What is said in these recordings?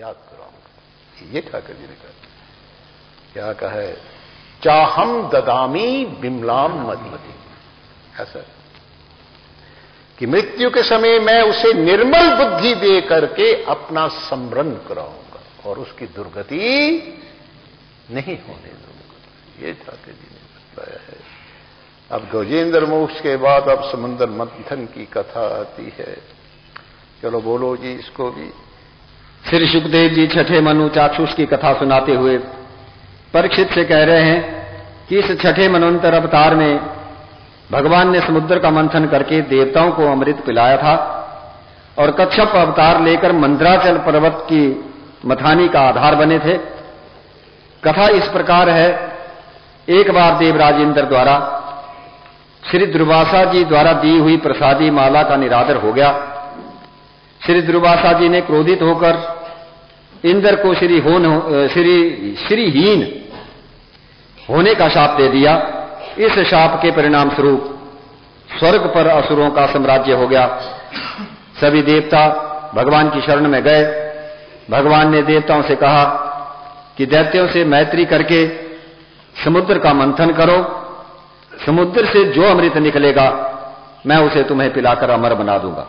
याद कराऊंगा। ये ठाकर जी ने कहा, क्या कहा है, चाहम ददामी बिमलाम मदी, ऐसा कि मृत्यु के समय मैं उसे निर्मल बुद्धि दे करके अपना स्मरण कराऊंगा और उसकी दुर्गति नहीं होने दूंगा। ये ठाकर जी ने बताया है। अब गजेंद्र मोक्ष के बाद अब समुद्र मंथन की कथा आती है। चलो बोलो जी इसको भी। श्री सुखदेव जी छठे मनु चाक्षुष की कथा सुनाते हुए परीक्षित से कह रहे हैं कि इस छठे मनवंतर अवतार में भगवान ने समुद्र का मंथन करके देवताओं को अमृत पिलाया था और कच्छप अवतार लेकर मंदराचल पर्वत की मथानी का आधार बने थे। कथा इस प्रकार है, एक बार देवराज इंद्र द्वारा श्री दुर्वासा जी द्वारा दी हुई प्रसादी माला का निरादर हो गया। श्री दुर्वासा जी ने क्रोधित होकर इंद्र को श्रीहीन होने का शाप दे दिया। इस शाप के परिणाम स्वरूप स्वर्ग पर असुरों का साम्राज्य हो गया। सभी देवता भगवान की शरण में गए। भगवान ने देवताओं से कहा कि दैत्यों से मैत्री करके समुद्र का मंथन करो, समुद्र से जो अमृत निकलेगा मैं उसे तुम्हें पिलाकर अमर बना दूंगा।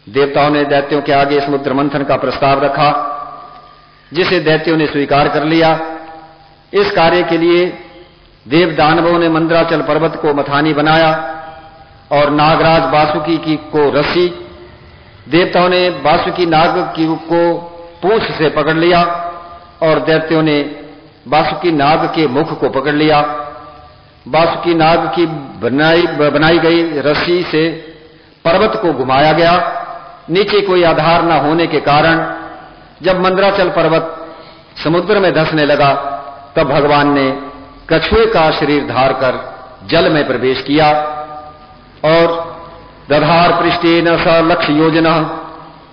देवताओं ने दैत्यों के आगे समुद्र मंथन का प्रस्ताव रखा, जिसे दैत्यों ने स्वीकार कर लिया। इस कार्य के लिए देव दानवों ने मंदराचल पर्वत को मथानी बनाया और नागराज वासुकी को रस्सी, देवताओं ने वासुकी नाग को पूंछ से पकड़ लिया और दैत्यों ने वासुकी नाग के मुख को पकड़ लिया। वासुकी नाग की बनाई गई रस्सी से पर्वत को घुमाया गया। नीचे कोई आधार न होने के कारण जब मंदराचल पर्वत समुद्र में धंसने लगा तब भगवान ने कछुए का शरीर धार कर जल में प्रवेश किया और दधार पृष्ठेन स लक्ष योजना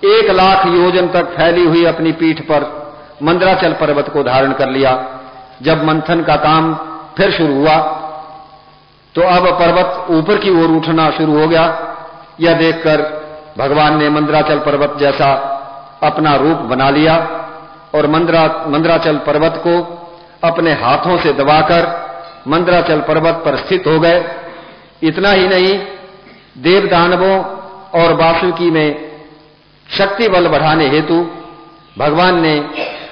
1,00,000 योजन तक फैली हुई अपनी पीठ पर मंदराचल पर्वत को धारण कर लिया। जब मंथन का काम फिर शुरू हुआ तो अब पर्वत ऊपर की ओर उठना शुरू हो गया। यह देखकर भगवान ने मंदराचल पर्वत जैसा अपना रूप बना लिया और मंदराचल पर्वत को अपने हाथों से दबाकर मंदराचल पर्वत पर स्थित हो गए। इतना ही नहीं, देव दानवों और वासुकी में शक्ति बल बढ़ाने हेतु भगवान ने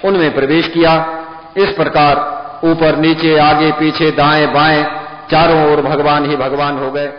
उनमें प्रवेश किया। इस प्रकार ऊपर नीचे आगे पीछे दाएं बाएं चारों ओर भगवान ही भगवान हो गए।